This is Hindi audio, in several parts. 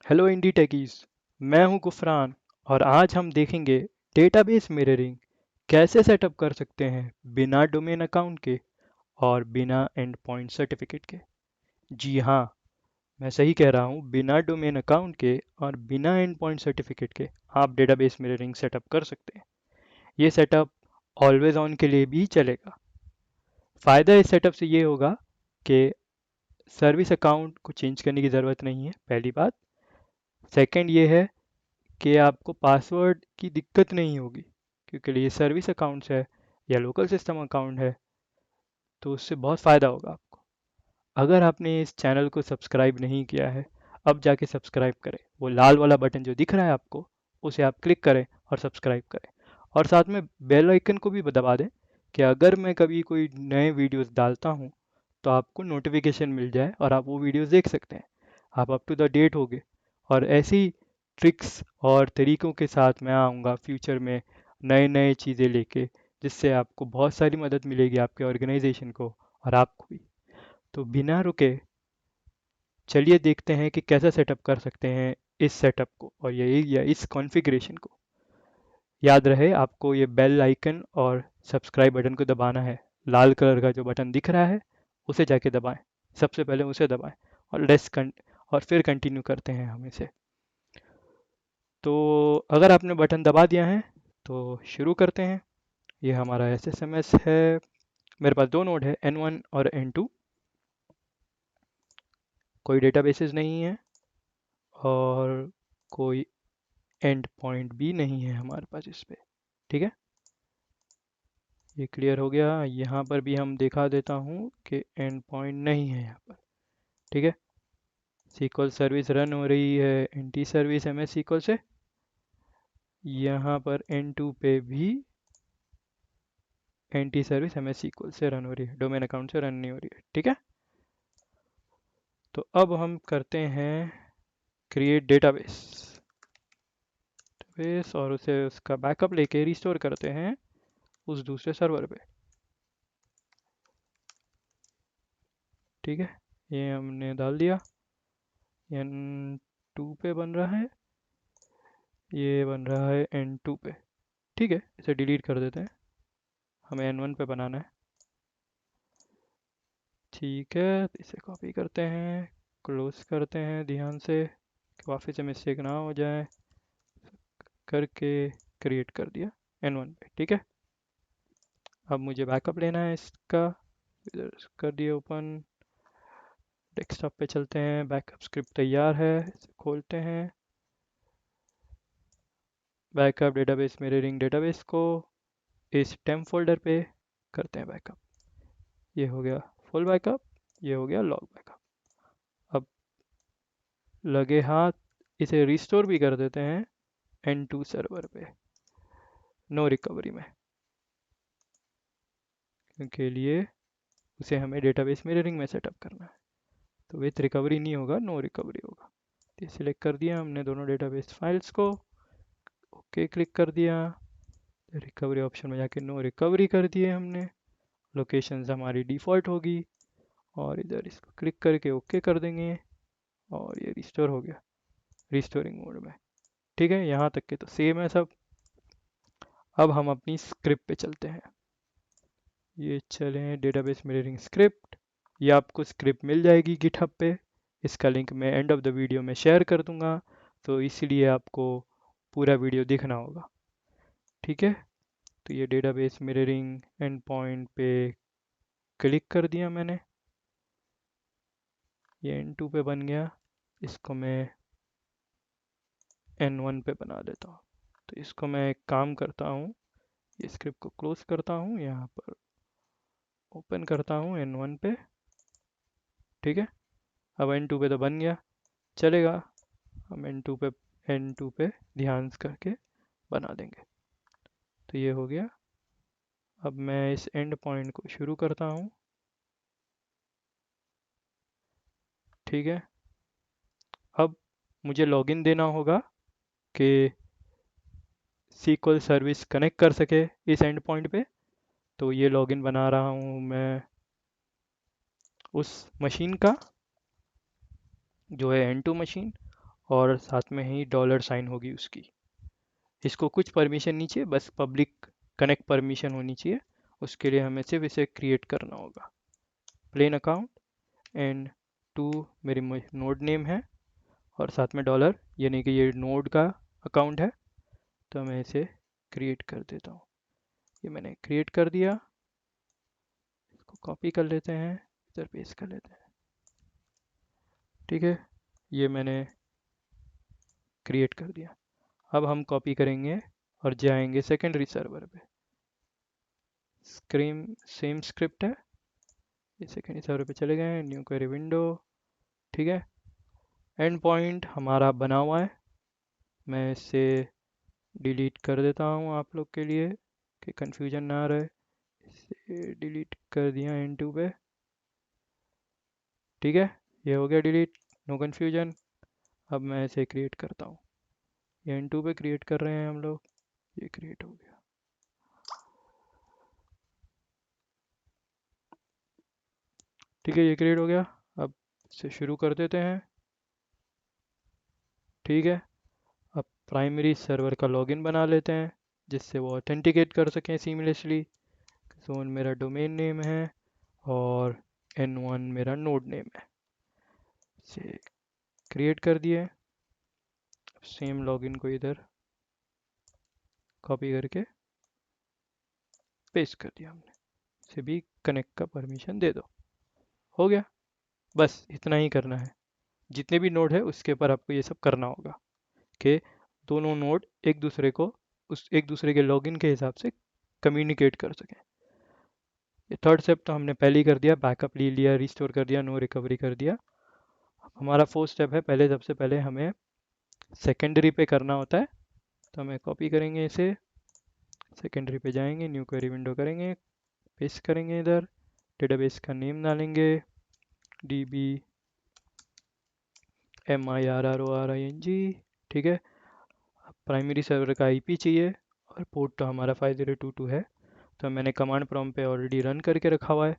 हेलो इंडी टेकीज। मैं हूं गुफरान और आज हम देखेंगे डेटाबेस मिररिंग कैसे सेटअप कर सकते हैं बिना डोमेन अकाउंट के और बिना एंड पॉइंट सर्टिफिकेट के। जी हाँ, मैं सही कह रहा हूँ, बिना डोमेन अकाउंट के और बिना एंड पॉइंट सर्टिफिकेट के आप डेटाबेस मिररिंग सेटअप कर सकते हैं। ये सेटअप ऑलवेज ऑन के लिए भी चलेगा। फ़ायदा इस सेटअप से ये होगा कि सर्विस अकाउंट को चेंज करने की ज़रूरत नहीं है, पहली बात। सेकंड ये है कि आपको पासवर्ड की दिक्कत नहीं होगी, क्योंकि ये सर्विस अकाउंट्स है या लोकल सिस्टम अकाउंट है, तो उससे बहुत फ़ायदा होगा आपको। अगर आपने इस चैनल को सब्सक्राइब नहीं किया है, अब जाके सब्सक्राइब करें। वो लाल वाला बटन जो दिख रहा है आपको, उसे आप क्लिक करें और सब्सक्राइब करें। और साथ में बेल आइकन को भी दबा दें कि अगर मैं कभी कोई नए वीडियोस डालता हूँ तो आपको नोटिफिकेशन मिल जाए और आप वो वीडियोस देख सकते हैं। आप अप टू द डेट होगे। और ऐसी ट्रिक्स और तरीकों के साथ मैं आऊँगा फ्यूचर में नए नए चीज़ें लेके, जिससे आपको बहुत सारी मदद मिलेगी, आपके ऑर्गेनाइजेशन को और आपको भी। तो बिना रुके चलिए देखते हैं कि कैसा सेटअप कर सकते हैं इस सेटअप को और ये या इस कॉन्फ़िगरेशन को। याद रहे आपको ये बेल आइकन और सब्सक्राइब बटन को दबाना है। लाल कलर का जो बटन दिख रहा है उसे जाके दबाएं। सबसे पहले उसे दबाएं और और फिर कंटिन्यू करते हैं हम इसे। तो अगर आपने बटन दबा दिया है तो शुरू करते हैं। ये हमारा एसएसएमएस है। मेरे पास दो नोड है, N1 और N2। कोई डेटाबेसेस नहीं है और कोई एंड पॉइंट भी नहीं है हमारे पास इस पे। ठीक है, ये क्लियर हो गया। यहाँ पर भी हम दिखा देता हूँ कि एंड पॉइंट नहीं है यहाँ पर। ठीक है, SQL सर्विस रन हो रही है NT सर्विस MS SQL से। यहाँ पर N2 पे भी NT सर्विस MS SQL से रन हो रही है, डोमेन अकाउंट से रन नहीं हो रही है। ठीक है, तो अब हम करते हैं क्रिएट डेटाबेस और उसे उसका बैकअप लेके रिस्टोर करते हैं उस दूसरे सर्वर पे। ठीक है, ये हमने डाल दिया। N2 पे बन रहा है, ये बन रहा है N2 पे। ठीक है, इसे डिलीट कर देते हैं, हमें N1 पे बनाना है। ठीक है, तो इसे कॉपी करते हैं, क्लोज करते हैं ध्यान से, वापस से मिस्टेक ना हो जाए करके क्रिएट कर दिया N1 पे। ठीक है, अब मुझे बैकअप लेना है इसका, इधर कर दिया ओपन। डेस्कटॉप पे चलते हैं, बैकअप स्क्रिप्ट तैयार है, इसे खोलते हैं। बैकअप डेटाबेस मिररिंग डेटाबेस को इस टेम्प फोल्डर पे करते हैं बैकअप। ये हो गया फुल बैकअप, ये हो गया लॉग बैकअप। अब लगे हाथ इसे रिस्टोर भी कर देते हैं N2 सर्वर पे, नो रिकवरी में, के लिए उसे हमें डेटाबेस मिररिंग में सेटअप करना है। तो विथ रिकवरी नहीं होगा, नो रिकवरी होगा। तो सिलेक्ट कर दिया हमने दोनों डेटाबेस फाइल्स को, ओके क्लिक कर दिया, रिकवरी ऑप्शन में जाके नो रिकवरी कर दिए हमने। लोकेशंस हमारी डिफ़ॉल्ट होगी और इधर इसको क्लिक करके ओके कर देंगे और ये रिस्टोर हो गया रिस्टोरिंग मोड में। ठीक है, यहाँ तक के तो सेम है सब। अब हम अपनी स्क्रिप्ट पे चलते हैं। ये चलें डेटाबेस मिररिंग स्क्रिप्ट। ये आपको स्क्रिप्ट मिल जाएगी गिटहब पे, इसका लिंक मैं एंड ऑफ द वीडियो में शेयर कर दूंगा, तो इसलिए आपको पूरा वीडियो देखना होगा। ठीक है, तो ये डेटाबेस मिररिंग एंड पॉइंट पे क्लिक कर दिया मैंने, ये N2 पे बन गया। इसको मैं N1 पे बना देता हूँ। तो इसको मैं एक काम करता हूँ, ये स्क्रिप्ट को क्लोज करता हूँ, यहाँ पर ओपन करता हूँ N1 पे। ठीक है, अब N2 पे तो बन गया, चलेगा। हम N2 पे ध्यान करके बना देंगे। तो ये हो गया। अब मैं इस एंड पॉइंट को शुरू करता हूँ। ठीक है, अब मुझे लॉगिन देना होगा कि SQL सर्विस कनेक्ट कर सके इस एंड पॉइंट पे। तो ये लॉगिन बना रहा हूँ मैं उस मशीन का जो है N2 मशीन, और साथ में ही डॉलर साइन होगी उसकी। इसको कुछ परमिशन नहीं चाहिए, बस पब्लिक कनेक्ट परमिशन होनी चाहिए। उसके लिए हमें सिर्फ इसे क्रिएट करना होगा। प्लेन अकाउंट एंड टू मेरी नोड नेम है और साथ में डॉलर, यानी कि ये नोड का अकाउंट है। तो मैं इसे क्रिएट कर देता हूँ। ये मैंने क्रिएट कर दिया। इसको कॉपी कर लेते हैं, इधर पेस्ट कर लेते हैं। ठीक है, ये मैंने क्रिएट कर दिया। अब हम कॉपी करेंगे और जाएंगे सेकेंडरी सर्वर पे। सेम स्क्रिप्ट है, ये सेकेंडरी सर्वर पे चले गए, न्यू क्वेरी विंडो। ठीक है, एंड पॉइंट हमारा बना हुआ है। मैं इसे डिलीट कर देता हूँ आप लोग के लिए कि कंफ्यूजन ना रहे। इसे डिलीट कर दिया N2 पे। ठीक है, ये हो गया डिलीट, नो कन्फ्यूजन। अब मैं इसे क्रिएट करता हूँ। ये N2 पे क्रिएट कर रहे हैं हम लोग, ये क्रिएट हो गया। ठीक है, ये क्रिएट हो गया। अब इसे शुरू कर देते हैं। ठीक है, अब प्राइमरी सर्वर का लॉगिन बना लेते हैं जिससे वो ऑथेंटिकेट कर सकें सीमलेसली। जोन मेरा डोमेन नेम है और N1 मेरा नोड नेम है। इसे क्रिएट कर दिए। सेम लॉगिन को इधर कॉपी करके पेस्ट कर दिया हमने। इसे भी कनेक्ट का परमिशन दे दो। हो गया, बस इतना ही करना है। जितने भी नोड है उसके ऊपर आपको ये सब करना होगा कि दोनों नोड एक दूसरे के लॉगिन के हिसाब से कम्युनिकेट कर सकें। ये थर्ड स्टेप तो हमने पहले ही कर दिया, बैकअप ले लिया, रिस्टोर कर दिया, नो रिकवरी कर दिया। हमारा फोर्थ स्टेप है, सबसे पहले हमें सेकेंडरी पे करना होता है। तो हमें कॉपी करेंगे इसे, सेकेंडरी पे जाएंगे, न्यू क्वेरी विंडो करेंगे, पेस्ट करेंगे इधर, डेटाबेस का नेम डालेंगे DB MIRRORING। ठीक है, प्राइमरी सर्वर का IP चाहिए और पोर्ट तो हमारा 5022 है। तो मैंने कमांड प्रॉम्प्ट पे ऑलरेडी रन करके रखा हुआ है।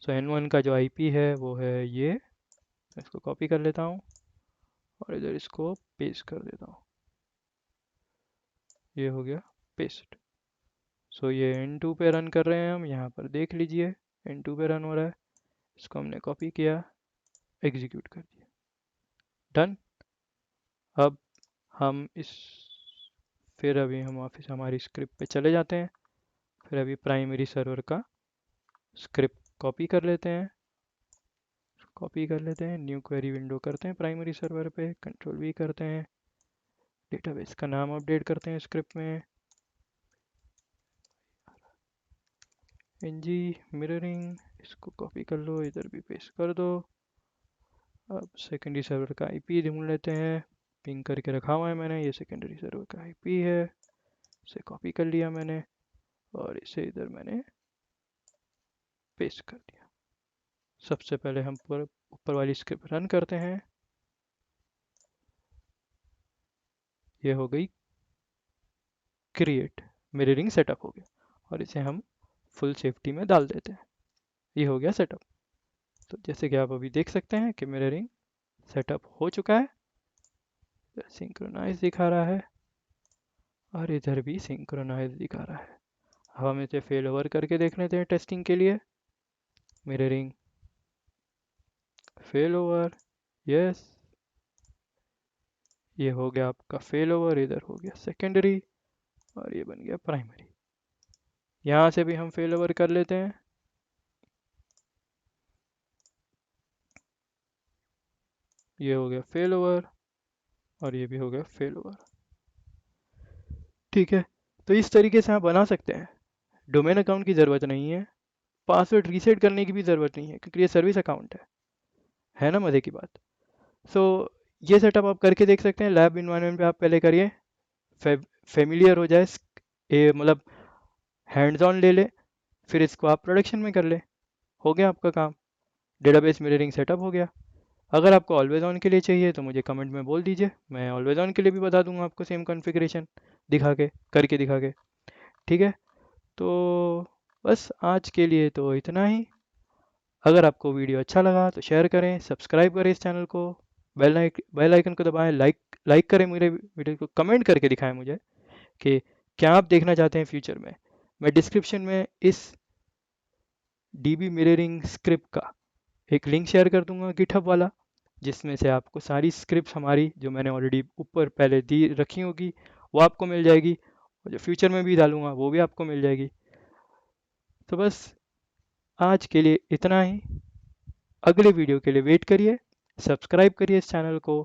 सो N1 का जो IP है वो है ये। इसको कॉपी कर लेता हूँ और इधर इसको पेस्ट कर देता हूँ। ये हो गया पेस्ट। सो ये N2 पे रन कर रहे हैं हम, यहाँ पर देख लीजिए N2 पे रन हो रहा है। इसको हमने कॉपी किया, एग्जीक्यूट कर दिया, डन। अब हम फिर अभी हम वापस हमारी स्क्रिप्ट पे चले जाते हैं। फिर अभी प्राइमरी सर्वर का स्क्रिप्ट कॉपी कर लेते हैं, न्यू क्वेरी विंडो करते हैं प्राइमरी सर्वर पे, कंट्रोल V करते हैं, डेटाबेस का नाम अपडेट करते हैं स्क्रिप्ट में, ng मिररिंग, इसको कॉपी कर लो, इधर भी पेस्ट कर दो। अब सेकेंडरी सर्वर का IP ढूंढ लेते हैं, पिंग करके रखा हुआ है मैंने, ये सेकेंडरी सर्वर का IP है। इसे कॉपी कर लिया मैंने और इसे इधर मैंने पेस्ट कर दिया। सबसे पहले हम ऊपर वाली स्क्रिप्ट रन करते हैं। ये हो गई क्रिएट, मिररिंग सेटअप हो गया और इसे हम फुल सेफ्टी में डाल देते हैं। ये हो गया सेटअप। तो जैसे कि आप अभी देख सकते हैं कि मिररिंग सेटअप हो चुका है, सिंक्रोनाइज दिखा रहा है और इधर भी सिंक्रोनाइज दिखा रहा है। अब हम इसे फेल ओवर करके देख लेते हैं टेस्टिंग के लिए। मिररिंग फेल ओवर, यस, ये हो गया आपका फेल ओवर, इधर हो गया सेकेंडरी और ये बन गया प्राइमरी। यहाँ से भी हम फेल ओवर कर लेते हैं। ये हो गया फेल ओवर और ये भी हो गया फेल ओवर। ठीक है, तो इस तरीके से आप बना सकते हैं। डोमेन अकाउंट की ज़रूरत नहीं है, पासवर्ड रीसेट करने की भी ज़रूरत नहीं है क्योंकि ये सर्विस अकाउंट है ना, मज़े की बात। सो ये सेटअप आप करके देख सकते हैं। लैब इन्वायरमेंट पे आप पहले करिए, फेमिलियर हो जाए, ये मतलब हैंड्स ऑन ले ले, फिर इसको आप प्रोडक्शन में कर ले, हो गया आपका काम। डेटाबेस मिररिंग सेटअप हो गया। अगर आपको ऑलवेज ऑन के लिए चाहिए तो मुझे कमेंट में बोल दीजिए, मैं ऑलवेज ऑन के लिए भी बता दूंगा आपको, सेम कॉन्फ़िगरेशन करके दिखा के। ठीक है, तो बस आज के लिए तो इतना ही। अगर आपको वीडियो अच्छा लगा तो शेयर करें, सब्सक्राइब करें इस चैनल को। बेल आइकन को दबाएं, लाइक करें मेरे वीडियो को, कमेंट करके दिखाएं मुझे कि क्या आप देखना चाहते हैं फ्यूचर में। मैं डिस्क्रिप्शन में इस डीबी मिररिंग स्क्रिप्ट का एक लिंक शेयर कर दूंगा गिटहब वाला, जिसमें से आपको सारी स्क्रिप्ट हमारी जो मैंने ऑलरेडी ऊपर पहले दी रखी होगी वो आपको मिल जाएगी, और जो फ्यूचर में भी डालूंगा वो भी आपको मिल जाएगी। तो बस आज के लिए इतना ही। अगले वीडियो के लिए वेट करिए, सब्सक्राइब करिए इस चैनल को,